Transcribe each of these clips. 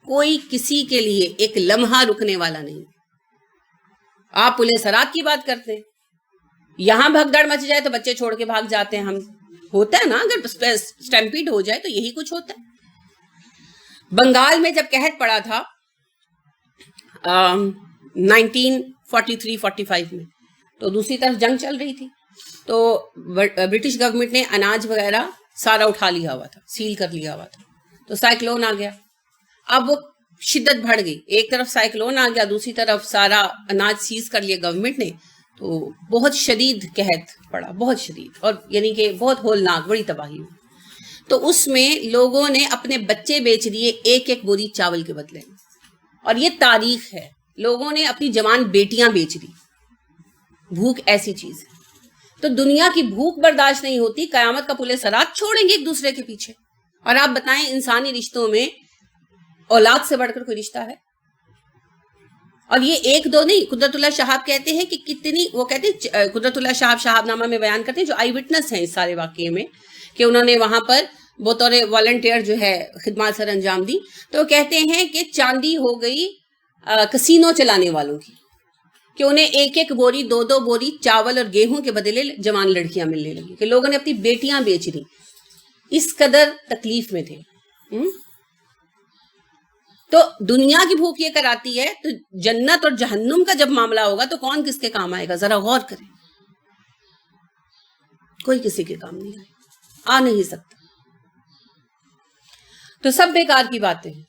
کوئی کسی کے لیے ایک لمحہ رکنے والا نہیں. آپ پل صراط کی بات کرتے ہیں, یہاں بھگدڑ مچ جائے تو بچے چھوڑ کے بھاگ جاتے ہیں. ہم ہوتا ہے نا, اگر اسٹیمپیڈ ہو جائے تو یہی کچھ ہوتا ہے. بنگال میں جب قحط پڑا تھا 1943-45 میں, تو دوسری طرف جنگ چل رہی تھی, تو برٹش گورنمنٹ نے اناج وغیرہ سارا اٹھا لیا ہوا تھا, سیل کر لیا ہوا تھا. تو سائیکلون آ گیا. اب وہ شدت بڑھ گئی, ایک طرف سائیکلون آ گیا, دوسری طرف سارا اناج سیز کر لیا گورنمنٹ نے. تو بہت شدید قحط پڑا, بہت شدید, اور یعنی کہ بہت ہولناک, بڑی تباہی ہوئی. تو اس میں لوگوں نے اپنے بچے بیچ دیے ایک ایک بوری چاول کے بدلے میں. اور یہ تاریخ ہے, لوگوں نے اپنی جوان بیٹیاں بیچ دی. بھوک ایسی چیز ہے. تو دنیا کی بھوک برداشت نہیں ہوتی, قیامت کا پل صراط چھوڑیں گے ایک دوسرے کے پیچھے. اور آپ بتائیں, انسانی رشتوں میں اولاد سے بڑھ کر کوئی رشتہ ہے؟ اور یہ ایک دو نہیں. قدرت اللہ شہاب کہتے ہیں کہ کتنی, وہ کہتے ہیں, قدرت اللہ شہاب شہاب نامہ میں بیان کرتے ہیں, جو آئی وٹنس ہیں اس سارے واقعے میں, کہ انہوں نے وہاں پر بطور والنٹیئر جو ہے خدمات سر انجام دی. تو وہ کہتے ہیں کہ چاندی ہو گئی کسینو چلانے والوں کی, کہ انہیں ایک ایک بوری, دو دو بوری چاول اور گیہوں کے بدلے جوان لڑکیاں ملنے لگی, کہ لوگوں نے اپنی بیٹیاں بیچ دی, اس قدر تکلیف میں تھے. تو دنیا کی بھوک یہ کراتی ہے, تو جنت اور جہنم کا جب معاملہ ہوگا تو کون کس کے کام آئے گا؟ ذرا غور کریں. کوئی کسی کے کام نہیں آ نہیں سکتا. تو سب بیکار کی باتیں ہیں.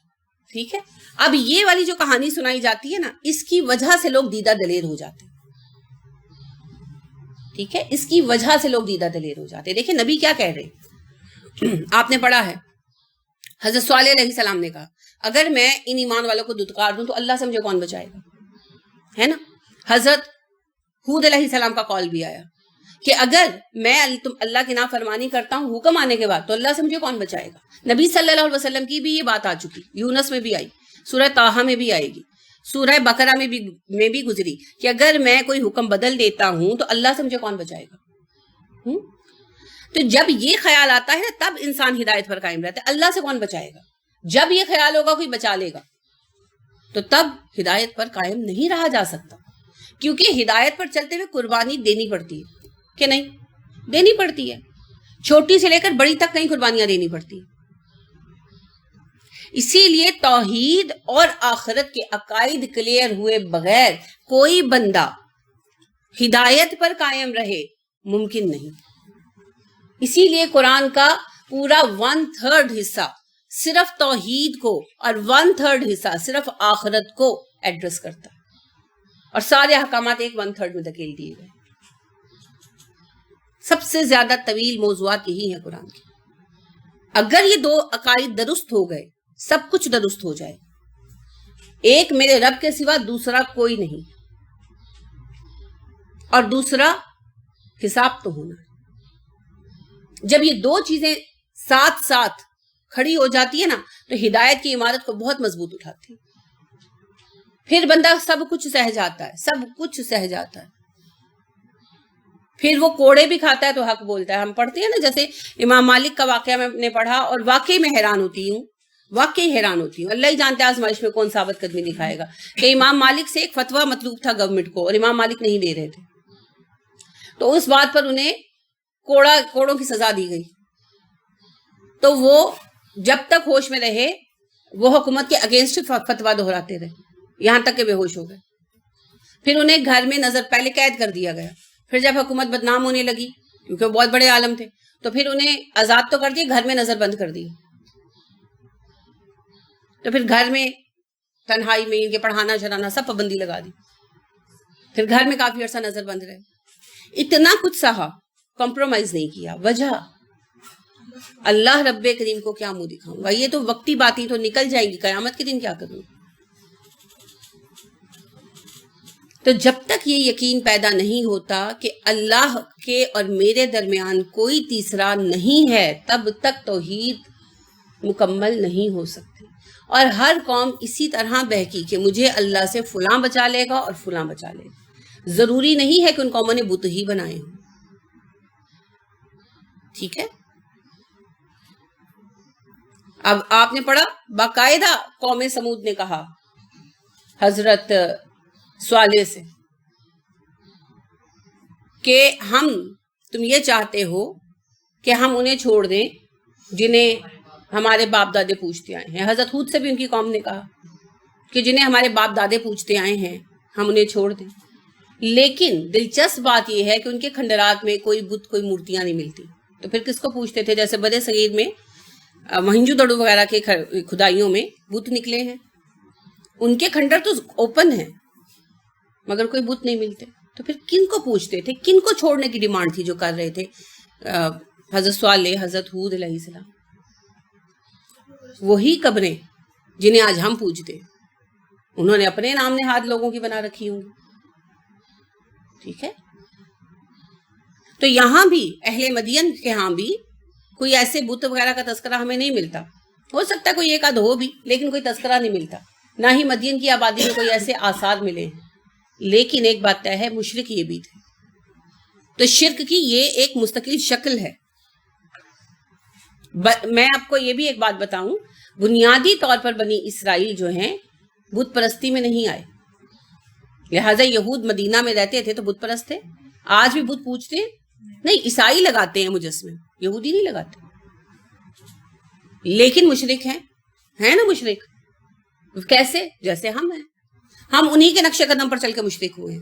ٹھیک ہے, اب یہ والی جو کہانی سنائی جاتی ہے نا, اس کی وجہ سے لوگ دیدہ دلیر ہو جاتے ہیں. ٹھیک ہے, اس کی وجہ سے لوگ دیدہ دلیر ہو جاتے ہیں. دیکھیں نبی کیا کہہ رہے ہیں, آپ نے پڑھا ہے, حضرت صالح علیہ السلام نے کہا اگر میں ان ایمان والوں کو دھتکار دوں تو اللہ سے مجھے کون بچائے گا, ہے نا. حضرت ہود علیہ السلام کا کال بھی آیا کہ اگر میں اللہ کی نافرمانی کرتا ہوں حکم آنے کے بعد تو اللہ سے مجھے کون بچائے گا. نبی صلی اللہ علیہ وسلم کی بھی یہ بات آ چکی, یونس میں بھی آئی, سورہ طٰہٰ میں بھی آئے گی, سورہ بقرہ میں بھی گزری, کہ اگر میں کوئی حکم بدل دیتا ہوں تو اللہ سے مجھے کون بچائے گا. تو جب یہ خیال آتا ہے نا, تب انسان ہدایت پر قائم رہتا ہے. اللہ سے کون بچائے گا؟ جب یہ خیال ہوگا کوئی بچا لے گا, تو تب ہدایت پر قائم نہیں رہا جا سکتا, کیونکہ ہدایت پر چلتے ہوئے قربانی دینی پڑتی ہے, کہ نہیں دینی پڑتی ہے. چھوٹی سے لے کر بڑی تک کئی قربانیاں دینی پڑتی ہیں. اسی لیے توحید اور آخرت کے عقائد کلیئر ہوئے بغیر کوئی بندہ ہدایت پر قائم رہے ممکن نہیں. اسی لیے قرآن کا پورا 1/3 حصہ صرف توحید کو اور 1/3 حصہ صرف آخرت کو ایڈریس کرتا ہے, اور سارے احکامات ایک 1/3 میں دھکیل دیے گئے. سب سے زیادہ طویل موضوعات یہی ہیں قرآن کے. اگر یہ دو عقائد درست ہو گئے, سب کچھ درست ہو جائے. ایک میرے رب کے سوا دوسرا کوئی نہیں, اور دوسرا حساب تو ہونا. جب یہ دو چیزیں ساتھ ساتھ کھڑی ہو جاتی ہے نا, تو ہدایت کی عمارت کو بہت مضبوط اٹھاتی ہے. پھر بندہ سب کچھ سہ جاتا ہے, سب کچھ سہ جاتا ہے. پھر وہ کوڑے بھی کھاتا ہے تو حق بولتا ہے. ہم پڑھتے ہیں نا, جیسے امام مالک کا واقعہ میں نے پڑھا, اور واقعی میں حیران ہوتی ہوں, اللہ ہی جانتے ہیں آزمائش میں کون ثابت قدمی دکھائے گا, کہ امام مالک سے ایک فتویٰ مطلوب تھا گورنمنٹ کو, اور امام مالک نہیں دے رہے تھے. تو اس بات پر انہیں کوڑوں کی سزا دی گئی. تو وہ جب تک ہوش میں رہے وہ حکومت کے اگینسٹ فتویٰ دہراتے رہے, یہاں تک کہ بے ہوش ہو گئے. پھر انہیں گھر میں نظر, پہلے قید کر دیا گیا, پھر جب حکومت بدنام ہونے لگی کیونکہ وہ بہت بڑے عالم تھے, تو پھر انہیں آزاد تو کر دیا, گھر میں نظر بند کر دی. تو پھر گھر میں تنہائی میں ان کے پڑھانا چلانا سب پابندی لگا دی. پھر گھر میں کافی عرصہ نظر بند رہے. اتنا کچھ سہا, کمپرومائز نہیں کیا. وجہ اللہ رب کریم کو کیا منہ دکھاؤں گا, یہ تو وقتی باتیں تو نکل جائیں گی, قیامت کے دن کیا کروں. تو جب تک یہ یقین پیدا نہیں ہوتا کہ اللہ کے اور میرے درمیان کوئی تیسرا نہیں ہے, تب تک توحید مکمل نہیں ہو سکتی. اور ہر قوم اسی طرح بہکی کہ مجھے اللہ سے فلاں بچا لے گا اور فلاں بچا لے گا. ضروری نہیں ہے کہ ان قوموں نے بت ہی بنائے ہوں. ٹھیک ہے, اب آپ نے پڑھا باقاعدہ قوم سمود نے کہا حضرت صالح سے کہ تم یہ چاہتے ہو کہ ہم انہیں چھوڑ دیں جنہیں ہمارے باپ دادے پوچھتے آئے ہیں. حضرت ہود سے بھی ان کی قوم نے کہا کہ جنہیں ہمارے باپ دادے پوچھتے آئے ہیں ہم انہیں چھوڑ دیں. لیکن دلچسپ بات یہ ہے کہ ان کے کھنڈرات میں کوئی بت کوئی مورتیاں نہیں ملتی. تو پھر کس کو پوچھتے تھے؟ جیسے برے صغیر میں مہنجو دڑو وغیرہ کے کھدائیوں میں بت نکلے ہیں، ان کے کھنڈر تو اوپن ہیں مگر کوئی بت نہیں ملتے. تو پھر کن کو پوچھتے تھے؟ کن کو چھوڑنے کی ڈیمانڈ تھی جو کر رہے تھے حضرت صالح، حضرت ہود علیہ السلام؟ وہی قبریں جنہیں آج ہم پوجتے ہیں، انہوں نے اپنے نام نہاد لوگوں کی بنا رکھی ہوں گی. ٹھیک ہے، تو یہاں بھی اہل مدین کے ہاں بھی کوئی ایسے بت وغیرہ کا تذکرہ ہمیں نہیں ملتا. ہو سکتا ہے کوئی ایک آدھ ہو بھی، لیکن کوئی تذکرہ نہیں ملتا. نہ ہی مدین کی آبادی میں کوئی ایسے آثار ملے ہیں. لیکن ایک بات طے ہے، مشرک یہ بھی تھے. تو شرک کی یہ ایک مستقل شکل ہے. میں آپ کو یہ بھی ایک بات بتاؤں، بنیادی طور پر بنی اسرائیل جو ہیں بت پرستی میں نہیں آئے. لہٰذا یہود مدینہ میں رہتے تھے تو بت پرست تھے. آج بھی بت پوجتے ہیں؟ نہیں، عیسائی لگاتے ہیں مجسمے، یہودی نہیں لگاتے. لیکن مشرک ہیں نا مشرک. کیسے؟ جیسے ہم ہیں، ہم انہی کے نقش قدم پر چل کے مشرک ہوئے ہیں.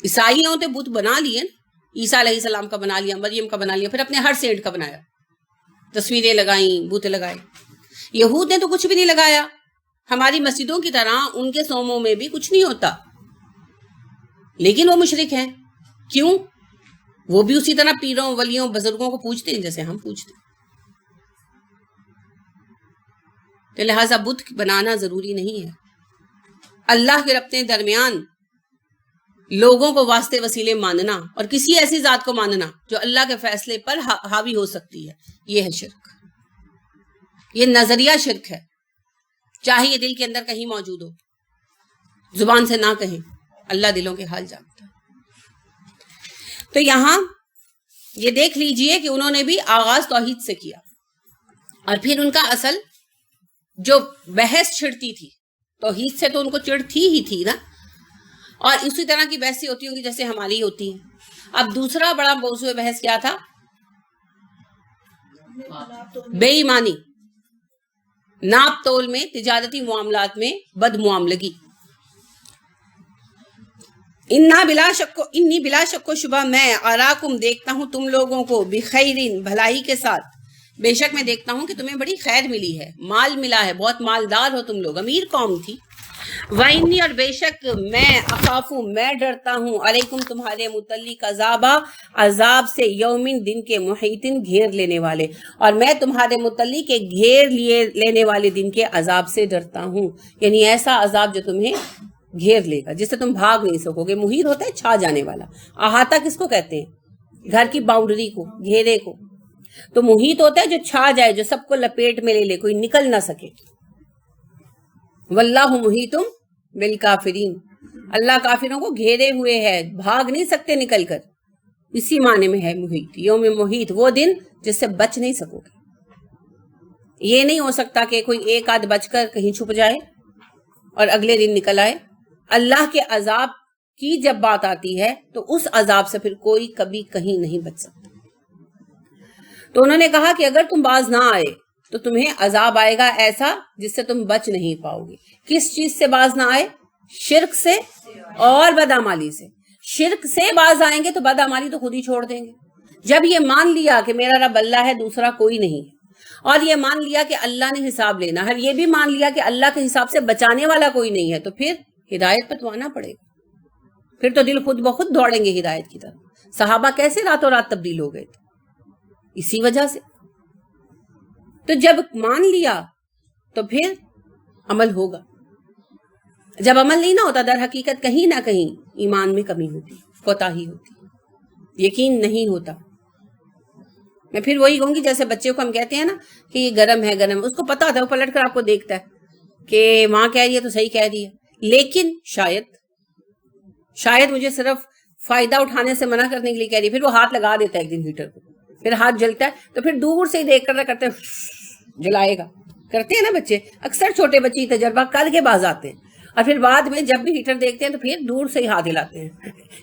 عیسائی ہوتے بت بنا لیے، عیسیٰ علیہ السلام کا بنا لیا، مریم کا بنا لیا، پھر اپنے ہر سینٹ کا بنایا، تصویریں لگائیں، بت لگائے. یہود نے تو کچھ بھی نہیں لگایا. ہماری مسجدوں کی طرح ان کے صوموں میں بھی کچھ نہیں ہوتا، لیکن وہ مشرک ہیں. کیوں؟ وہ بھی اسی طرح پیروں ولیوں بزرگوں کو پوجتے ہیں جیسے ہم پوجتے ہیں. تو لہٰذا بت بنانا ضروری نہیں ہے. اللہ کے اپنے درمیان لوگوں کو واسطے وسیلے ماننا اور کسی ایسی ذات کو ماننا جو اللہ کے فیصلے پر حاوی ہو سکتی ہے، یہ ہے شرک. یہ نظریہ شرک ہے، چاہے یہ دل کے اندر کہیں موجود ہو، زبان سے نہ کہیں، اللہ دلوں کے حال جانتا ہے. تو یہاں یہ دیکھ لیجئے کہ انہوں نے بھی آغاز توحید سے کیا، اور پھر ان کا اصل جو بحث چھڑتی تھی توحید سے، تو ان کو چڑ ہی تھی نا. اور اسی طرح کی بحثیں ہوتی ہوں گی جیسے ہماری ہوتی ہیں. اب دوسرا بڑا موضوع بحث کیا تھا؟ بے ایمانی، ناپ تول میں، تجارتی معاملات میں بد معاملگی. انی بلا شک و شبہ میں اراکم دیکھتا ہوں تم لوگوں کو بخیرین بھلائی کے ساتھ. بے شک میں دیکھتا ہوں کہ تمہیں بڑی خیر ملی ہے، مال ملا ہے، بہت مالدار ہو تم لوگ، امیر قوم تھی. وَإِنِّي، اور بے شک میں اخافو میں ڈرتا ہوں، علیکم تمہارے متعلق عذاب سے، یومن دن کے، محیطن گھیر لینے والے، اور میں تمہارے متعلق ایک گھیر لینے والے دن کے عذاب سے ڈرتا ہوں. یعنی ایسا عذاب جو تمہیں گھیر لے گا، جس سے تم بھاگ نہیں سکو گے. محیط ہوتا ہے چھا جانے والا. احاطہ کس کو کہتے ہیں؟ گھر کی باؤنڈری کو، گھیرے کو. تو محیط ہوتا ہے جو چھا جائے، جو سب کو لپیٹ میں لے لے، کوئی نکل نہ سکے. واللہ محیط بالکافرین، اللہ کافروں کو گھیرے ہوئے ہے، بھاگ نہیں سکتے نکل کر. اسی معنی میں ہے محیط. یوم محیط، وہ دن جس سے بچ نہیں سکو گے. یہ نہیں ہو سکتا کہ کوئی ایک آدھ بچ کر کہیں چھپ جائے اور اگلے دن نکل آئے. اللہ کے عذاب کی جب بات آتی ہے تو اس عذاب سے پھر کوئی کبھی کہیں نہیں بچ سکتا. تو انہوں نے کہا کہ اگر تم باز نہ آئے تو تمہیں عذاب آئے گا ایسا جس سے تم بچ نہیں پاؤ گے. کس چیز سے باز نہ آئے؟ شرک سے اور بدعمالی سے. شرک سے باز آئیں گے تو بدعمالی تو خود ہی چھوڑ دیں گے. جب یہ مان لیا کہ میرا رب اللہ ہے، دوسرا کوئی نہیں ہے، اور یہ مان لیا کہ اللہ نے حساب لینا ہے، یہ بھی مان لیا کہ اللہ کے حساب سے بچانے والا کوئی نہیں ہے، تو پھر ہدایت پر تو آنا پڑے گا. پھر تو دل خود بخود دوڑیں گے ہدایت کی طرف. صحابہ کیسے راتوں رات تبدیل ہو گئے تھے؟ اسی وجہ سے. تو جب مان لیا تو پھر عمل ہوگا. جب عمل نہیں نہ ہوتا، در حقیقت کہیں نہ کہیں ایمان میں کمی ہوتی، کوتاہی ہوتی، یقین نہیں ہوتا. میں پھر وہی کہوں گی جیسے بچے کو ہم کہتے ہیں نا کہ یہ گرم ہے، گرم، اس کو پتا ہوتا ہے، وہ پلٹ کر آپ کو دیکھتا ہے کہ ماں کہہ رہی ہے تو صحیح کہہ رہی ہے. لیکن شاید مجھے صرف فائدہ اٹھانے سے منع کرنے کے لیے کہہ رہی ہے، پھر وہ ہاتھ لگا دیتا ہے ایک دن ہیٹر کو. پھر ہاتھ جلتا ہے تو پھر دور سے ہی دیکھ کر کرتے جلائے گا، کرتے ہیں نا بچے، اکثر چھوٹے بچے تجربہ کر کے باز آتے ہیں، اور پھر بعد میں جب بھی ہیٹر دیکھتے ہیں تو پھر دور سے ہی ہاتھ ہلاتے ہیں.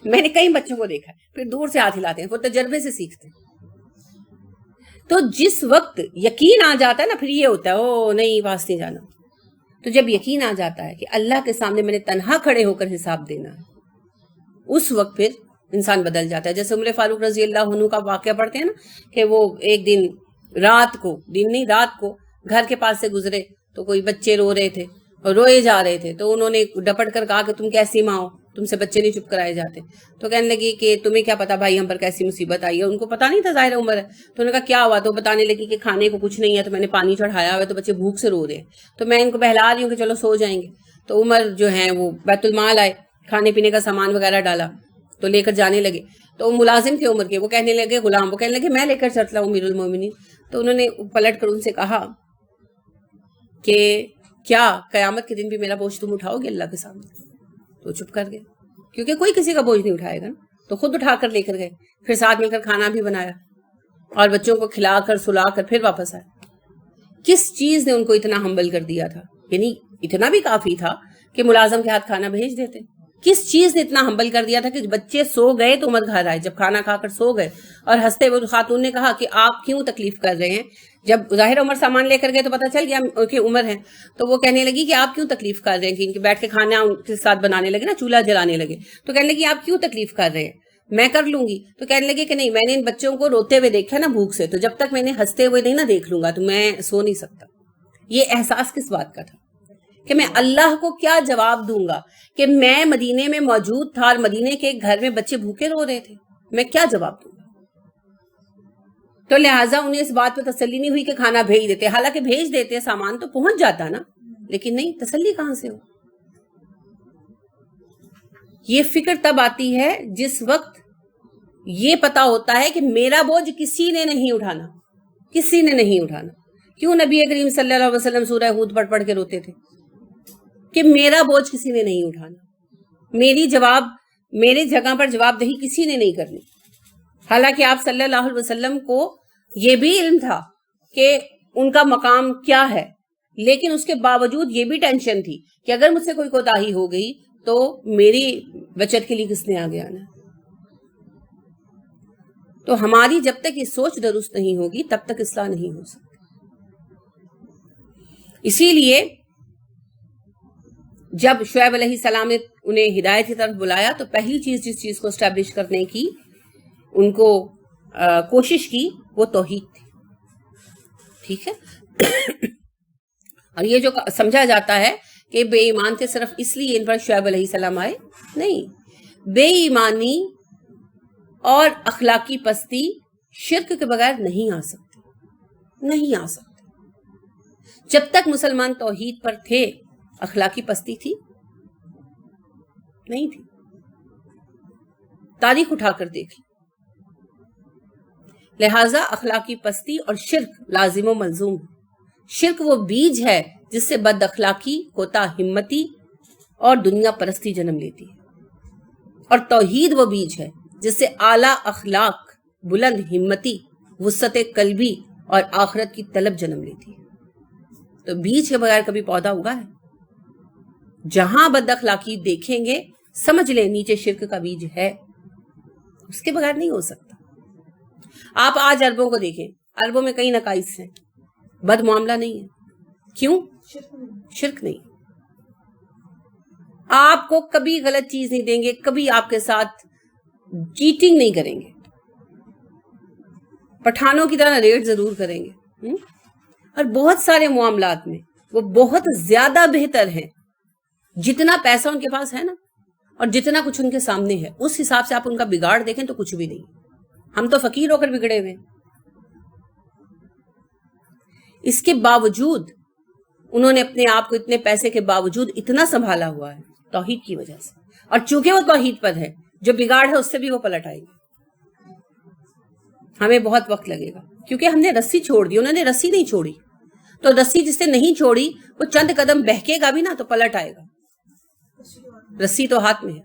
میں نے کئی بچوں کو دیکھا ہے پھر دور سے ہاتھ ہلاتے ہیں، وہ تجربے سے سیکھتے ہیں. تو جس وقت یقین آ جاتا ہے نا پھر یہ ہوتا ہے او نہیں پاس نہیں جانا. تو جب یقین آ جاتا ہے کہ اللہ کے سامنے میں نے تنہا کھڑے ہو کر حساب دینا ہے، اس وقت پھر انسان بدل جاتا ہے. جیسے عمر فاروق رضی اللہ عنہ کا واقعہ پڑھتے ہیں نا کہ وہ ایک دن رات کو گھر کے پاس سے گزرے تو کوئی بچے رو رہے تھے اور روئے جا رہے تھے، تو انہوں نے ڈپٹ کر کہا کہ تم کیسی ماں ہو، تم سے بچے نہیں چپ کرائے جاتے. تو کہنے لگی کہ تمہیں کیا پتا بھائی ہم پر کیسی مصیبت آئی ہے. ان کو پتا نہیں تھا، ظاہر عمر ہے. تو انہوں نے کہا کیا ہوا، تو بتانے لگی کہ کھانے کو کچھ نہیں ہے تو میں نے پانی چڑھایا ہوا ہے تو بچے بھوک سے رو رہے ہیں، تو میں ان کو بہلا رہی ہوں کہ چلو سو جائیں گے. تو عمر جو ہیں وہ بیت المال آئے، کھانے پینے کا سامان وغیرہ ڈالا تو لے کر جانے لگے. تو ملازم تھے عمر کے، وہ کہنے لگے غلام، وہ کہنے لگے میں لے کر چلتا ہوں امیر المومنین. تو انہوں نے پلٹ کر ان سے کہا کہ کیا قیامت کے دن بھی میرا بوجھ تم اٹھاؤ گے اللہ کے سامنے؟ تو چپ کر گئے، کیونکہ کوئی کسی کا بوجھ نہیں اٹھائے گا نا. تو خود اٹھا کر لے کر گئے، پھر ساتھ مل کر کھانا بھی بنایا اور بچوں کو کھلا کر سلا کر پھر واپس آئے. کس چیز نے ان کو اتنا ہمبل کر دیا تھا؟ یعنی اتنا بھی کافی تھا کہ ملازم کے ہاتھ کھانا بھیج دیتے. کس چیز نے اتنا ہمبل کر دیا تھا کہ بچے سو گئے تو عمر گھر آئے، جب کھانا کھا کر سو گئے اور ہنستے ہوئے خاتون نے کہا کہ آپ کیوں تکلیف کر رہے ہیں؟ جب ظاہر عمر سامان لے کر گئے تو پتہ چل گیا کہ عمر ہے، تو وہ کہنے لگی کہ آپ کیوں تکلیف کر رہے ہیں، کہ ان کے بیٹھ کے کھانا ان کے ساتھ بنانے لگے نا، چولہا جلانے لگے. تو کہنے لگی آپ کیوں تکلیف کر رہے ہیں، میں کر لوں گی. تو کہنے لگے کہ نہیں، میں نے ان بچوں کو روتے ہوئے دیکھا نا بھوک سے، تو جب تک میں نے ہنستے ہوئے نہیں نا دیکھ لوں گا تو میں سو نہیں سکتا. یہ احساس کس بات کا تھا کہ میں اللہ کو کیا جواب دوں گا کہ میں مدینے میں موجود تھا اور مدینے کے گھر میں بچے بھوکے رو رہے تھے، میں کیا جواب دوں گا؟ تو لہٰذا انہیں اس بات پہ تسلی نہیں ہوئی کہ کھانا بھیج دیتے، حالانکہ بھیج دیتے سامان تو پہنچ جاتا نا، لیکن نہیں، تسلی کہاں سے ہو؟ یہ فکر تب آتی ہے جس وقت یہ پتا ہوتا ہے کہ میرا بوجھ کسی نے نہیں اٹھانا، کسی نے نہیں اٹھانا. کیوں نبی کریم صلی اللہ علیہ وسلم سورہ ہود پڑھ پڑھ کے روتے تھے کہ میرا بوجھ کسی نے نہیں اٹھانا، میری جگہ پر جواب دہی کسی نے نہیں کرنی. حالانکہ آپ صلی اللہ علیہ وسلم کو یہ بھی علم تھا کہ ان کا مقام کیا ہے، لیکن اس کے باوجود یہ بھی ٹینشن تھی کہ اگر مجھ سے کوئی کوتاہی ہو گئی تو میری بچت کے لیے کس نے آگے آنا ہے. تو ہماری جب تک یہ سوچ درست نہیں ہوگی تب تک اصلاح نہیں ہو سکتی. اسی لیے جب شعیب علیہ السلام نے انہیں ہدایت کی طرف بلایا تو پہلی چیز جس چیز کو اسٹیبلش کرنے کی ان کو کوشش کی وہ توحید تھی. ٹھیک ہے، اور یہ جو سمجھا جاتا ہے کہ بے ایمان تھے صرف اس لیے ان پر شعیب علیہ السلام آئے، نہیں، بے ایمانی اور اخلاقی پستی شرک کے بغیر نہیں آ سکتے. جب تک مسلمان توحید پر تھے اخلاقی پستی تھی نہیں تھی. تاریخ اٹھا کر دیکھ لی. لہذا اخلاقی پستی اور شرک لازم و ملزوم. شرک وہ بیج ہے جس سے بد اخلاقی، کوتا ہمتی اور دنیا پرستی جنم لیتی ہے، اور توحید وہ بیج ہے جس سے اعلیٰ اخلاق، بلند ہمتی، وسعت قلبی اور آخرت کی طلب جنم لیتی ہے. تو بیج کے بغیر کبھی پودا ہوگا ہے؟ جہاں بد اخلاقی دیکھیں گے سمجھ لیں نیچے شرک کا بیج ہے، اس کے بغیر نہیں ہو سکتا. آپ آج عربوں کو دیکھیں، عربوں میں کئی نقائص ہیں، بد معاملہ نہیں ہے. کیوں؟ شرک نہیں. آپ کو کبھی غلط چیز نہیں دیں گے، کبھی آپ کے ساتھ چیٹنگ نہیں کریں گے، پٹھانوں کی طرح ریٹ ضرور کریں گے، اور بہت سارے معاملات میں وہ بہت زیادہ بہتر ہیں. جتنا پیسہ ان کے پاس ہے نا اور جتنا کچھ ان کے سامنے ہے اس حساب سے آپ ان کا بگاڑ دیکھیں تو کچھ بھی نہیں. ہم تو فقیر ہو کر بگڑے ہوئے. اس کے باوجود انہوں نے اپنے آپ کو اتنے پیسے کے باوجود اتنا سنبھالا ہوا ہے توحید کی وجہ سے، اور چونکہ وہ توحید پر ہے جو بگاڑ ہے اس سے بھی وہ پلٹ آئے گی. ہمیں بہت وقت لگے گا کیونکہ ہم نے رسی چھوڑ دی، انہوں نے رسی نہیں چھوڑی. تو رسی جس سے نہیں چھوڑی وہ چند قدم بہکے گا بھی نا تو پلٹ آئے گا. رسی تو ہاتھ میں ہے،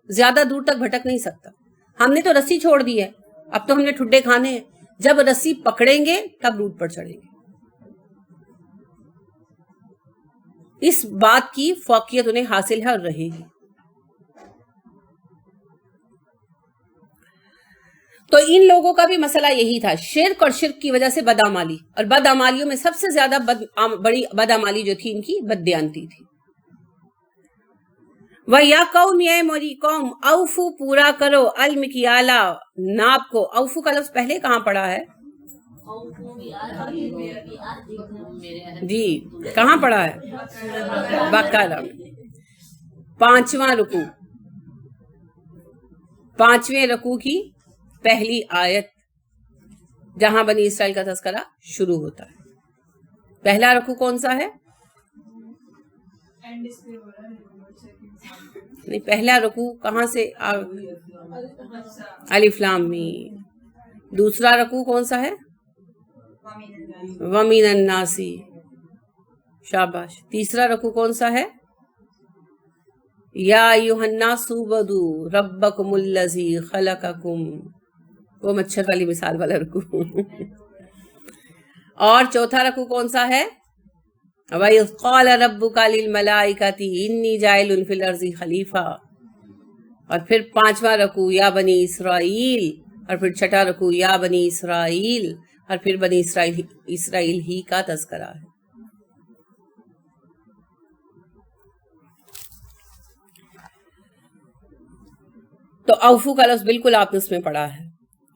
زیادہ دور تک بھٹک نہیں سکتا. ہم نے تو رسی چھوڑ دی ہے، اب تو ہم نے ٹھڈے کھانے ہیں. جب رسی پکڑیں گے تب روٹ پر چڑھیں گے. اس بات کی فوقیت انہیں حاصل ہے اور رہے گی. تو ان لوگوں کا بھی مسئلہ یہی تھا، شرک اور شرک کی وجہ سے بدعمالی، اور بدعمالیوں میں سب سے زیادہ بڑی بدعمالی جو تھی ان کی بددیانتی تھی. وَيَا قَوْمِ اے موری قوم اوفو پورا کرو المکیالا ناپ کو. اوفو کا لفظ پہلے کہاں پڑا ہے جی؟ کہاں پڑا ہے؟ بقرہ. 5واں رکوع، 5ویں رکوع کی پہلی آیت جہاں بنی اسرائیل کا تذکرہ شروع ہوتا ہے. پہلا رکوع کون سا ہے؟ نہیں، پہلا رکوع کہاں سے؟ الف لام میم. دوسرا رکوع کون سا ہے؟ وَمِنَ النَّاسِ. شاباش. تیسرا رکوع کون سا ہے؟ یا ایھا الناس اعبدوا ربکم الذی خلقکم. وہ مچھر والی مثال والا رکوع. اور چوتھا رکوع کون سا ہے؟ وَإِذْ قَالَ رَبُّكَ لِلْمَلَائِكَةِ إِنِّي جَاعِلٌ فِي الْأَرْضِ خلیفہ. اور پھر 5واں رکوع یا بنی اسرائیل، اور پھر 6واں رکوع یا بنی اسرائیل، اور پھر بنی اسرائیل ہی کا تذکرہ ہے. تو اوفو کا لفظ بالکل آپ نے اس میں پڑھا ہے.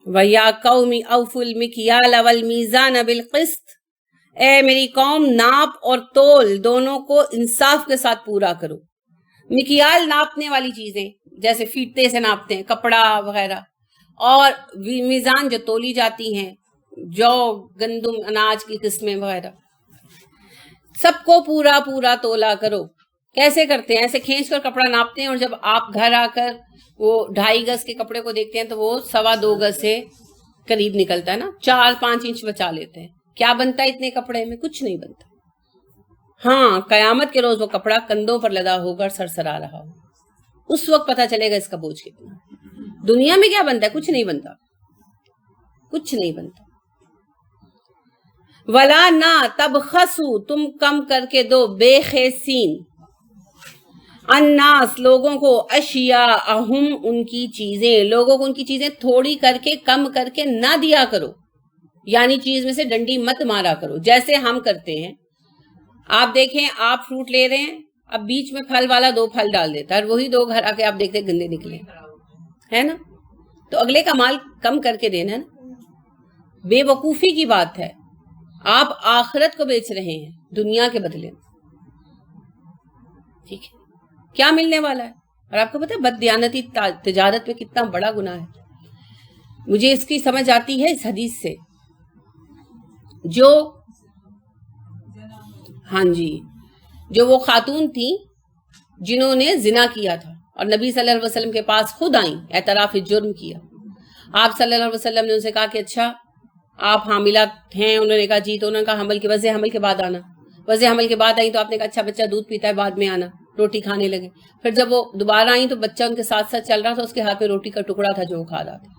وَيَا قَوْمِ أَوْفُوا الْمِكْيَالَ وَالْمِيزَانَ بِالْقِسْطِ. اے میری قوم ناپ اور تول دونوں کو انصاف کے ساتھ پورا کرو. مکیال ناپنے والی چیزیں جیسے فیتے سے ناپتے ہیں کپڑا وغیرہ، اور میزان جو تولی جاتی ہیں، جو گندم اناج کی قسمیں وغیرہ، سب کو پورا پورا تولا کرو. کیسے کرتے ہیں؟ ایسے کھینچ کر کپڑا ناپتے ہیں، اور جب آپ گھر آ کر وہ 2.5 گز کے کپڑے کو دیکھتے ہیں تو وہ 2.25 گز سے قریب نکلتا ہے نا، 4-5 انچ بچا لیتے ہیں. کیا بنتا ہے اتنے کپڑے میں؟ کچھ نہیں بنتا. ہاں، قیامت کے روز وہ کپڑا کندھوں پر لدا ہوگا اور سرسرا رہا ہوگا. اس وقت پتہ چلے گا اس کا بوجھ کتنا. دنیا میں کیا بنتا ہے؟ کچھ نہیں بنتا، کچھ نہیں بنتا. وَلَا نَا تَبْخَسُوا. تم کم کر کے دو بے خیسین الناس لوگوں کو اشیاءہم ان کی چیزیں، لوگوں کو ان کی چیزیں تھوڑی کر کے کم کر کے نہ دیا کرو. یعنی چیز میں سے ڈنڈی مت مارا کرو جیسے ہم کرتے ہیں. آپ دیکھیں، آپ فروٹ لے رہے ہیں، اب بیچ میں پھل والا 2 پھل ڈال دیتا ہے، اور وہی 2 گھر آ کے آپ دیکھتے گندے نکلے، ہے نا؟ تو اگلے کا مال کم کر کے دینا ہے نا. بے وقوفی کی بات ہے. آپ آخرت کو بیچ رہے ہیں دنیا کے بدلے. ٹھیک ہے، کیا ملنے والا ہے؟ اور آپ کو پتہ ہے بددیانتی تجارت میں کتنا بڑا گناہ ہے. مجھے اس کی سمجھ آتی ہے اس حدیث سے، جو ہاں جی، جو وہ خاتون تھیں جنہوں نے زنا کیا تھا اور نبی صلی اللہ علیہ وسلم کے پاس خود آئیں، اعتراف جرم کیا. آپ صلی اللہ علیہ وسلم نے ان سے کہا کہ اچھا آپ حاملہ ہیں؟ انہوں نے کہا جی. تو انہوں نے کہا حمل کے وضع حمل کے بعد آنا. وضع حمل کے بعد آئیں تو آپ نے کہا اچھا بچہ دودھ پیتا ہے بعد میں آنا. روٹی کھانے لگے. پھر جب وہ دوبارہ آئیں تو بچہ ان کے ساتھ ساتھ چل رہا تھا، اس کے ہاتھ میں روٹی کا ٹکڑا تھا جو وہ کھا رہا تھا.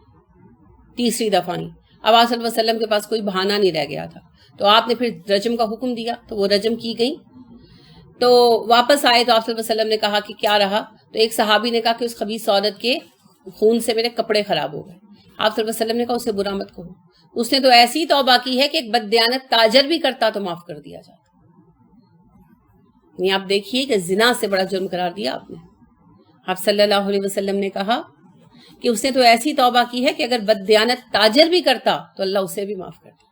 تیسری دفعہ آئیں. اب آپ صلی اللہ علیہ وسلم کے پاس کوئی بہانہ نہیں رہ گیا تھا، تو آپ نے پھر رجم کا حکم دیا، تو وہ رجم کی گئی. تو واپس آئے تو آپ صلی اللہ علیہ وسلم نے کہا کہ کیا رہا؟ تو ایک صحابی نے کہا کہ اس خبیث عورت کے خون سے میرے کپڑے خراب ہو گئے. آپ صلی اللہ علیہ وسلم نے کہا اسے برا مت کہو، اس نے تو ایسی توبہ کی ہے کہ ایک بددیانت تاجر بھی کرتا تو معاف کر دیا جاتا. نہیں، آپ دیکھیے کہ زنا سے بڑا جرم قرار دیا آپ نے. آپ صلی اللہ علیہ وسلم نے کہا کہ اس نے تو ایسی توبہ کی ہے کہ اگر بددیانت تاجر بھی کرتا تو اللہ اسے بھی معاف کر دیتا.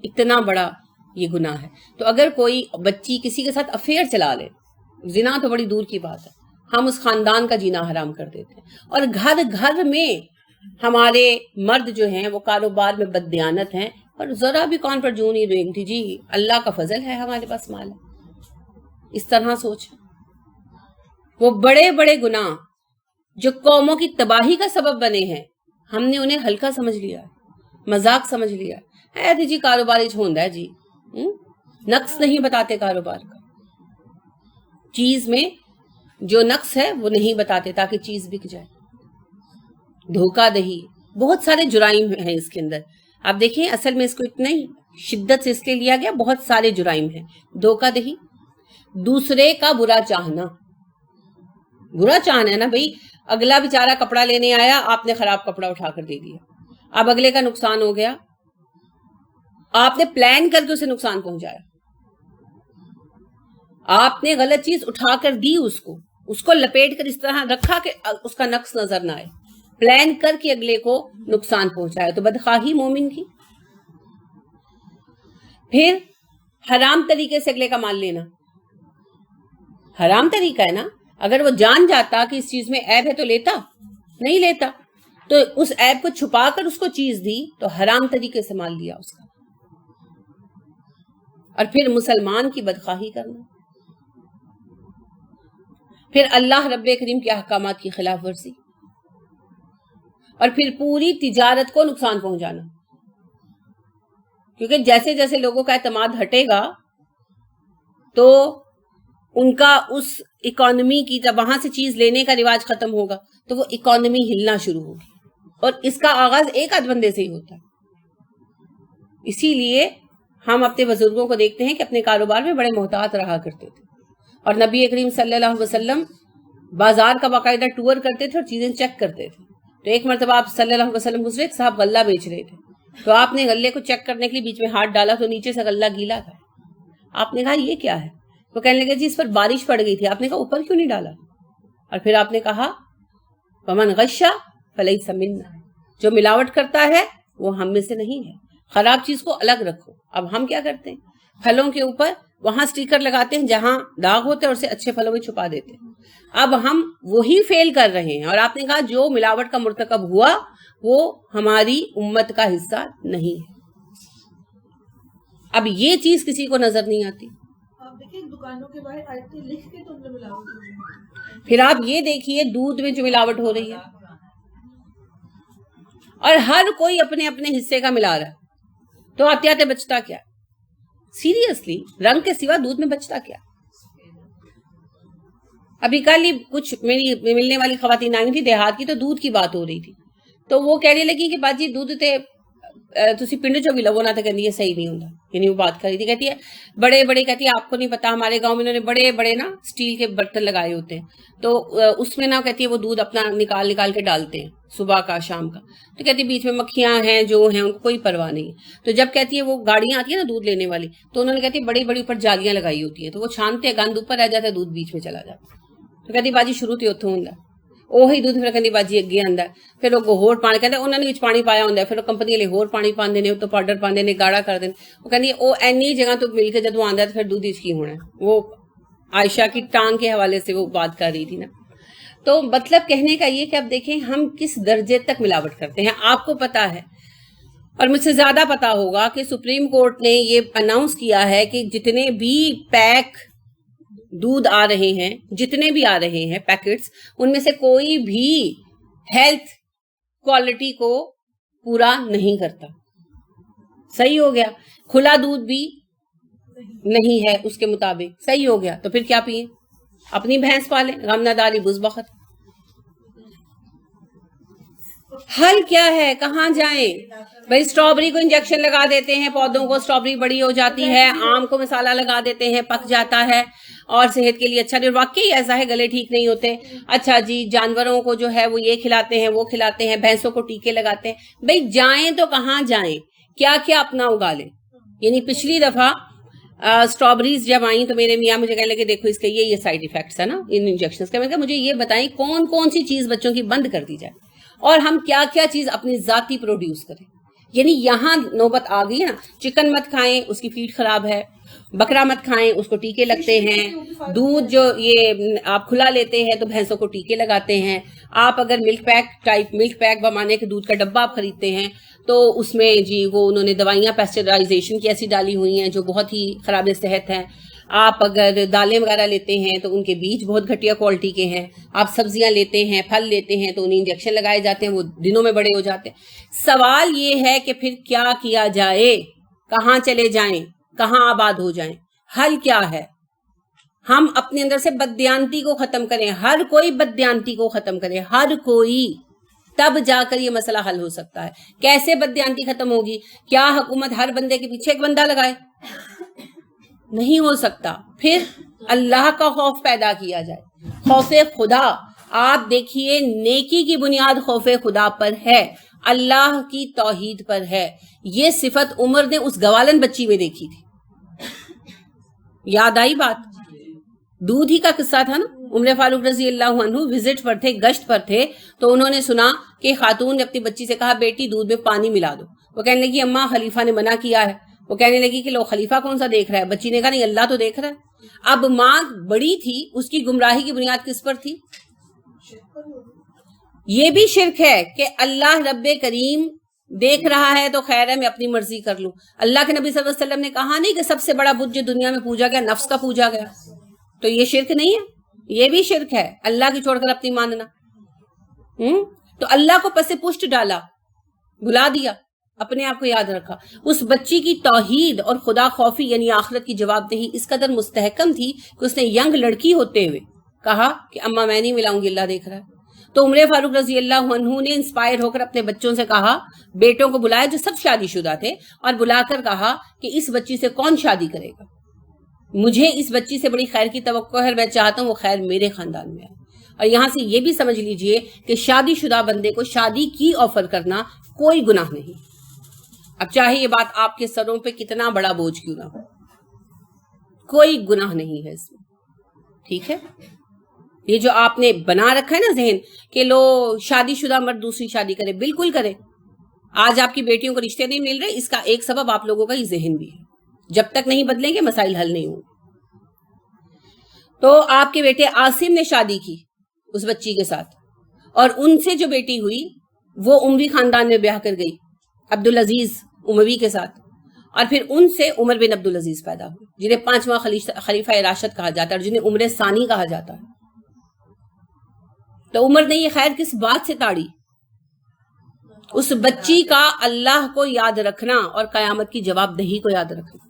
اتنا بڑا یہ گناہ ہے. تو اگر کوئی بچی کسی کے ساتھ افیئر چلا لے، زنا تو بڑی دور کی بات ہے، ہم اس خاندان کا جینا حرام کر دیتے ہیں. اور گھر گھر میں ہمارے مرد جو ہیں وہ کاروبار میں بددیانت ہیں، اور ذرا بھی کون پر جو نہیں رینگتی جی اللہ کا فضل ہے ہمارے پاس مال ہے. اس طرح سوچ. وہ بڑے بڑے گناہ جو قوموں کی تباہی کا سبب بنے ہیں، ہم نے انہیں ہلکا سمجھ لیا ہے، مذاق سمجھ لیا ہے. تو جی کاروباری چھوندا ہے جی، نقص نہیں بتاتے کاروبار کا. چیز میں جو نقص ہے وہ نہیں بتاتے تاکہ چیز بک جائے. دھوکہ دہی, بہت سارے جرائم ہیں اس کے اندر. آپ دیکھیں اصل میں اس کو اتنا ہی شدت سے اس لیے لیا گیا, بہت سارے جرائم ہیں. دھوکہ دہی, دوسرے کا برا چاہنا. برا چاہنا ہے نا بھائی, اگلا بیچارہ کپڑا لینے آیا, آپ نے خراب کپڑا اٹھا کر دے دیا, اب اگلے کا نقصان ہو گیا, آپ نے پلان کر کے اسے نقصان پہنچایا, آپ نے غلط چیز اٹھا کر دی اس کو لپیٹ کر اس طرح رکھا کہ اس کا نقص نظر نہ آئے, پلان کر کے اگلے کو نقصان پہنچایا, تو بدخواہی مومن کی. پھر حرام طریقے سے اگلے کا مال لینا, حرام طریقہ ہے نا. اگر وہ جان جاتا کہ اس چیز میں عیب ہے تو لیتا نہیں, لیتا تو اس عیب کو چھپا کر اس کو چیز دی, تو حرام طریقے سے مال لیا اس کا. اور پھر مسلمان کی بدخواہی کرنا, پھر اللہ رب کریم کے احکامات کی خلاف ورزی, اور پھر پوری تجارت کو نقصان پہنچانا. کیونکہ جیسے جیسے لوگوں کا اعتماد ہٹے گا تو ان کا اس اکانومی کی, جب وہاں سے چیز لینے کا رواج ختم ہوگا تو وہ اکانومی ہلنا شروع ہوگی, اور اس کا آغاز ایک آدھ بندے سے ہی ہوتا ہے. اسی لیے ہم اپنے بزرگوں کو دیکھتے ہیں کہ اپنے کاروبار میں بڑے محتاط رہا کرتے تھے, اور نبی کریم صلی اللہ علیہ وسلم بازار کا باقاعدہ ٹور کرتے تھے اور چیزیں چیک کرتے تھے. تو ایک مرتبہ آپ صلی اللہ علیہ وسلم گزرے, ایک صاحب غلہ بیچ رہے تھے, تو آپ نے غلے کو چیک کرنے کے لیے بیچ میں ہاتھ ڈالا تو نیچے سے غلہ گیلا تھا. آپ نے کہا یہ کیا ہے؟ وہ کہنے لگے جی اس پر بارش پڑ گئی تھی. آپ نے کہا اوپر کیوں نہیں ڈالا؟ اور پھر آپ نے کہا فمن غشا فلیس منا, جو ملاوٹ کرتا ہے وہ ہم میں سے نہیں ہے. خراب چیز کو الگ رکھو. اب ہم کیا کرتے ہیں, پھلوں کے اوپر وہاں سٹیکر لگاتے ہیں جہاں داغ ہوتے ہیں اور اسے اچھے پھلوں میں چھپا دیتے ہیں. اب ہم وہی فیل کر رہے ہیں, اور آپ نے کہا جو ملاوٹ کا مرتکب ہوا وہ ہماری امت کا حصہ نہیں ہے. اب یہ چیز کسی کو نظر نہیں آتی. دکانوں کے باہر آیتیں لکھ کے تم نے ملاوٹ ہو رہی ہے. پھر آپ یہ دیکھیے دودھ میں جو ملاوٹ ہو رہی ہے, اور ہر کوئی اپنے اپنے حصے کا ملا رہا ہے, تو آتے آتے بچتا کیا؟ سیریسلی رنگ کے سوا دودھ میں بچتا کیا؟ ابھی کل ہی کچھ میری ملنے والی خواتین آئی تھی دیہات کی, تو دودھ کی بات ہو رہی تھی, تو وہ کہنے لگی کہ باجی دودھ تے تسی پنڈ چو بھی لو نہ, تو کہتی ہے صحیح نہیں ہوتا. یعنی وہ بات کر رہی تھی, کہتی ہے بڑے بڑے, کہتی ہے آپ کو نہیں پتا ہمارے گاؤں میں انہوں نے بڑے بڑے نا اسٹیل کے برتن لگائے ہوتے ہیں, تو اس میں نا کہتی ہے وہ دودھ اپنا نکال نکال کے ڈالتے ہیں صبح کا شام کا. تو کہتی ہے بیچ میں مکھیاں ہیں جو ہیں ان کو کوئی پرواہ نہیں ہے. تو جب کہتی ہے وہ گاڑیاں آتی ہیں نا دودھ لینے والی, تو انہوں نے کہتی ہے بڑی بڑی اوپر جالیاں لگائی ہوتی ہیں, تو وہ چھانتے ہیں, گند اوپر رہ جاتا ہے, دودھ بیچ میں چلا جاتا ہے. تو کہتی باجی شروع تو اتوں ہوں ਉਹੀ ਦੁੱਧ ਫਿਰ ਕਹਿੰਦੀ ਬਾਜੀ ਅੱਗੇ ਆਂਦਾ, ਫਿਰ ਉਹ ਹੋਰ ਪਾਣੀ ਕਹਿੰਦੇ ਉਹਨਾਂ ਨੇ ਵਿੱਚ ਪਾਣੀ ਪਾਇਆ ਹੁੰਦਾ, ਫਿਰ ਉਹ ਕੰਪਨੀ ਵਾਲੇ ਹੋਰ ਪਾਣੀ ਪਾਉਂਦੇ ਨੇ, ਉੱਤੋਂ ਪਾਊਡਰ ਪਾਉਂਦੇ ਨੇ, ਗਾੜਾ ਕਰਦੇ ਨੇ. ਉਹ ਕਹਿੰਦੀ ਉਹ ਇੰਨੀ ਜਗ੍ਹਾ ਤੋਂ ਮਿਲ ਕੇ ਜਦੋਂ ਆਂਦਾ تو پھر دودھ اس کی ہونا ہے. وہ عائشہ کی ٹانگ کے حوالے سے وہ بات کر رہی تھی نا. تو مطلب کہنے کا یہ کہ اب دیکھیں ہم کس درجے تک ملاوٹ کرتے ہیں. آپ کو پتا ہے اور مجھ سے زیادہ پتا ہوگا کہ سپریم کورٹ نے یہ اناؤنس کیا ہے کہ جتنے بھی پیک دودھ آ رہے ہیں, جتنے بھی آ رہے ہیں پیکٹس, ان میں سے کوئی بھی ہیلتھ کوالٹی کو پورا نہیں کرتا. صحیح ہو گیا. کھلا دودھ بھی نہیں ہے اس کے مطابق, صحیح ہو گیا. تو پھر کیا پیئیں؟ اپنی بھینس پالیں, غم نہ ڈالی بز بخت. حل کیا ہے؟ کہاں جائیں بھائی؟ اسٹرابری کو انجیکشن لگا دیتے ہیں پودوں کو, اسٹرابری بڑی ہو جاتی ہے. آم کو مسالہ لگا دیتے ہیں, پک جاتا ہے اور صحت کے لیے اچھا نہیں. واقعی ایسا ہے, گلے ٹھیک نہیں ہوتے. اچھا جی, جانوروں کو جو ہے وہ یہ کھلاتے ہیں, وہ کھلاتے ہیں, بھینسوں کو ٹیکے لگاتے ہیں. بھائی جائیں تو کہاں جائیں, کیا کیا اپنا اگا لیں. یعنی پچھلی دفعہ اسٹرابریز جب آئیں تو میرے میاں مجھے کہنے لگے دیکھو اس کے یہ سائڈ ایفیکٹس ہیں نا ان انجیکشنز کے. میں کہا مجھے یہ بتائیں کون کون سی چیز بچوں کی بند کر دی جائے, اور ہم کیا کیا چیز اپنی ذاتی پروڈیوس کریں. یعنی یہاں نوبت آ گئی نا, چکن مت کھائیں اس کی فیڈ خراب ہے, بکرا مت کھائیں اس کو ٹیکے لگتے ہیں, دودھ جو یہ آپ کھلا لیتے ہیں تو بھینسوں کو ٹیکے لگاتے ہیں. آپ اگر ملک پیک بمانے کے دودھ کا ڈبہ آپ خریدتے ہیں تو اس میں جی وہ انہوں نے دوائیاں پیسچرائزیشن کی ایسی ڈالی ہوئی ہیں جو بہت ہی خراب صحت ہیں. آپ اگر دالیں وغیرہ لیتے ہیں تو ان کے بیج بہت گھٹیا کوالٹی کے ہیں. آپ سبزیاں لیتے ہیں, پھل لیتے ہیں تو انہیں انجیکشن لگائے جاتے ہیں, وہ دنوں میں بڑے ہو جاتے ہیں. سوال یہ ہے کہ پھر کیا کیا جائے, کہاں چلے جائیں, کہاں آباد ہو جائیں. حل کیا ہے؟ ہم اپنے اندر سے بددیانتی کو ختم کریں. ہر کوئی بددیانتی کو ختم کرے, ہر کوئی. تب جا کر یہ مسئلہ حل ہو سکتا ہے. کیسے بددیانتی ختم ہوگی؟ کیا حکومت ہر بندے کے پیچھے ایک بندہ لگائے؟ نہیں ہو سکتا. پھر اللہ کا خوف پیدا کیا جائے, خوف خدا. آپ دیکھیے نیکی کی بنیاد خوف خدا پر ہے, اللہ کی توحید پر ہے. یہ صفت عمر نے اس گوالن بچی میں دیکھی تھی. یاد آئی بات؟ دودھ ہی کا قصہ تھا نا. عمر فاروق رضی اللہ عنہ وزٹ پر تھے, گشت پر تھے, تو انہوں نے سنا کہ خاتون نے اپنی بچی سے کہا بیٹی دودھ میں پانی ملا دو. وہ کہنے لگی اماں خلیفہ نے منع کیا ہے. وہ کہنے لگی کہ لو خلیفہ کون سا دیکھ رہا ہے؟ بچی نے کہا نہیں اللہ تو دیکھ رہا ہے. اب ماں بڑی تھی, اس کی گمراہی کی بنیاد کس پر تھی؟ یہ بھی شرک ہے کہ اللہ رب کریم دیکھ رہا ہے تو خیر ہے میں اپنی مرضی کر لوں. اللہ کے نبی صلی اللہ علیہ وسلم نے کہا نہیں کہ سب سے بڑا بت جو دنیا میں پوجا گیا نفس کا پوجا گیا. تو یہ شرک نہیں ہے؟ یہ بھی شرک ہے, اللہ کی چھوڑ کر اپنی ماننا. تو اللہ کو پس پشت ڈالا, بلا دیا, اپنے آپ کو یاد رکھا. اس بچی کی توحید اور خدا خوفی یعنی آخرت کی جواب دہی اس قدر مستحکم تھی کہ اس نے ینگ لڑکی ہوتے ہوئے کہا کہ اماں میں نہیں ملاؤں گی, اللہ دیکھ رہا ہے. تو عمر فاروق رضی اللہ عنہ نے انسپائر ہو کر اپنے بچوں سے کہا, بیٹوں کو بلایا جو سب شادی شدہ تھے, اور بلا کر کہا کہ اس بچی سے کون شادی کرے گا؟ مجھے اس بچی سے بڑی خیر کی توقع ہے, میں چاہتا ہوں وہ خیر میرے خاندان میں آئے. اور یہاں سے یہ بھی سمجھ لیجئے کہ شادی شدہ بندے کو شادی کی آفر کرنا کوئی گناہ نہیں. اب چاہے یہ بات آپ کے سروں پہ کتنا بڑا بوجھ کیوں نہ ہو, کوئی گناہ نہیں ہے اس میں. ٹھیک ہے؟ یہ جو آپ نے بنا رکھا ہے نا ذہن کہ لو شادی شدہ مرد دوسری شادی کرے, بالکل کرے. آج آپ کی بیٹیوں کو رشتے نہیں مل رہے, اس کا ایک سبب آپ لوگوں کا یہ ذہن بھی ہے. جب تک نہیں بدلیں گے مسائل حل نہیں ہوں. تو آپ کے بیٹے عاصم نے شادی کی اس بچی کے ساتھ, اور ان سے جو بیٹی ہوئی وہ اموی خاندان میں بیاہ کر گئی عبدالعزیز اموی کے ساتھ, اور پھر ان سے عمر بن عبدالعزیز پیدا ہوئے جنہیں 5واں خلیفہ راشد کہا جاتا ہے, اور جنہیں عمر ثانی کہا جاتا ہے. تو عمر نے یہ خیر کس بات سے تاڑی؟ اس بچی کا اللہ کو یاد رکھنا اور قیامت کی جواب دہی کو یاد رکھنا.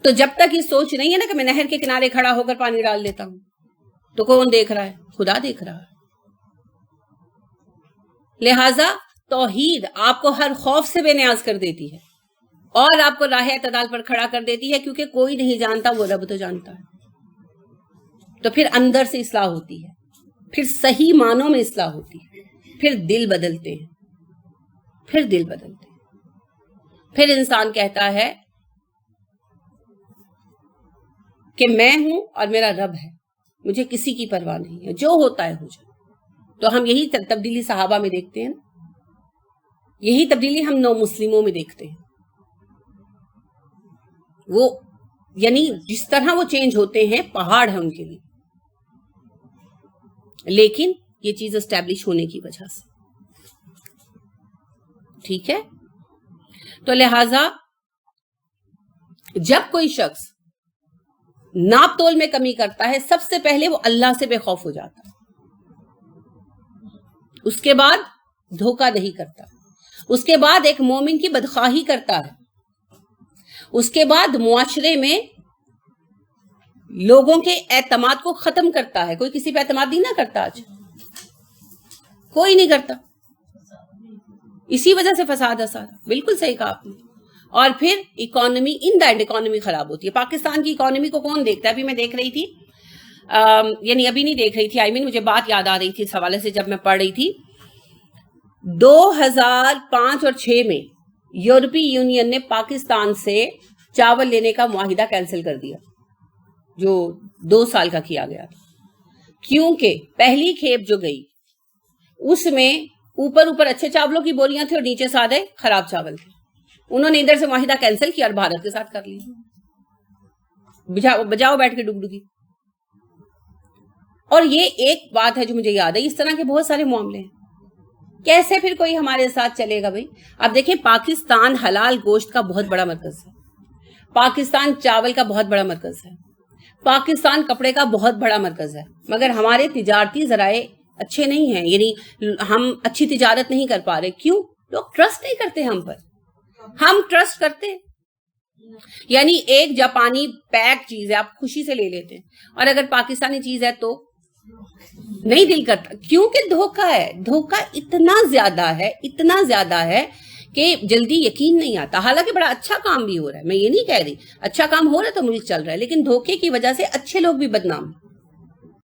تو جب تک یہ سوچ نہیں ہے نا کہ میں نہر کے کنارے کھڑا ہو کر پانی ڈال لیتا ہوں, تو کون دیکھ رہا ہے؟ خدا دیکھ رہا ہے. لہذا توحید آپ کو ہر خوف سے بے نیاز کر دیتی ہے اور آپ کو راہ اعتدال پر کھڑا کر دیتی ہے, کیونکہ کوئی نہیں جانتا, وہ رب تو جانتا ہے. تو پھر اندر سے اصلاح ہوتی ہے, پھر صحیح معنوں میں اصلاح ہوتی ہے, پھر دل بدلتے ہیں, پھر انسان کہتا ہے کہ میں ہوں اور میرا رب ہے, مجھے کسی کی پرواہ نہیں ہے, جو ہوتا ہے ہو جائے. تو ہم یہی تبدیلی صحابہ میں دیکھتے ہیں, یہی تبدیلی ہم نو مسلموں میں دیکھتے ہیں. وہ یعنی جس طرح وہ چینج ہوتے ہیں پہاڑ ہے ان کے لیے, لیکن یہ چیز اسٹیبلش ہونے کی وجہ سے. ٹھیک ہے؟ تو لہذا جب کوئی شخص ناپ تول میں کمی کرتا ہے, سب سے پہلے وہ اللہ سے بے خوف ہو جاتا ہے, اس کے بعد دھوکہ دہی کرتا ہے, اس کے بعد ایک مومن کی بدخواہی کرتا ہے, اس کے بعد معاشرے میں لوگوں کے اعتماد کو ختم کرتا ہے. کوئی کسی پہ اعتماد نہیں نہ کرتا, آج کوئی نہیں کرتا, اسی وجہ سے فساد ہے سارا. بالکل صحیح کہا آپ نے. اور پھر economy, in the and economy خراب ہوتی ہے. پاکستان کی اکانومی کو کون دیکھتا ہے؟ ابھی میں دیکھ رہی تھی, یعنی ابھی نہیں دیکھ رہی تھی, مجھے بات یاد آ رہی تھی اس حوالے سے جب میں پڑھ رہی تھی. 2005 اور 6 میں یورپی یونین نے پاکستان سے چاول لینے کا معاہدہ کینسل کر دیا جو 2 سال کا کیا گیا تھا, کیونکہ پہلی کھیپ جو گئی اس میں اوپر اچھے چاولوں کی بوریاں تھیں اور نیچے سادے خراب چاول تھے. انہوں نے ادھر سے معاہدہ کینسل کیا اور بھارت کے ساتھ کر لیا, بجاؤ بیٹھ کے ڈگڈگی. اور یہ ایک بات ہے جو مجھے یاد ہے, اس طرح کے بہت سارے معاملے ہیں. کیسے پھر کوئی ہمارے ساتھ چلے گا بھائی؟ اب دیکھیں, پاکستان حلال گوشت کا بہت بڑا مرکز ہے, پاکستان چاول کا بہت بڑا مرکز ہے, پاکستان کپڑے کا بہت بڑا مرکز ہے, مگر ہمارے تجارتی ذرائع اچھے نہیں ہیں, یعنی ہم اچھی تجارت نہیں کر پا رہے. کیوں؟ لوگ ٹرسٹ نہیں کرتے ہم پر. ہم ٹرسٹ کرتے ہیں, یعنی ایک جاپانی پیک چیز ہے آپ خوشی سے لے لیتے ہیں, اور اگر پاکستانی چیز ہے تو نہیں دل کرتا، کیونکہ دھوکہ ہے، دھوکہ اتنا زیادہ ہے کہ جلدی یقین نہیں آتا. حالانکہ بڑا اچھا کام بھی ہو رہا ہے، میں یہ نہیں کہہ رہی، اچھا کام ہو رہا ہے تو ملک چل رہا ہے، لیکن دھوکے کی وجہ سے اچھے لوگ بھی بدنام.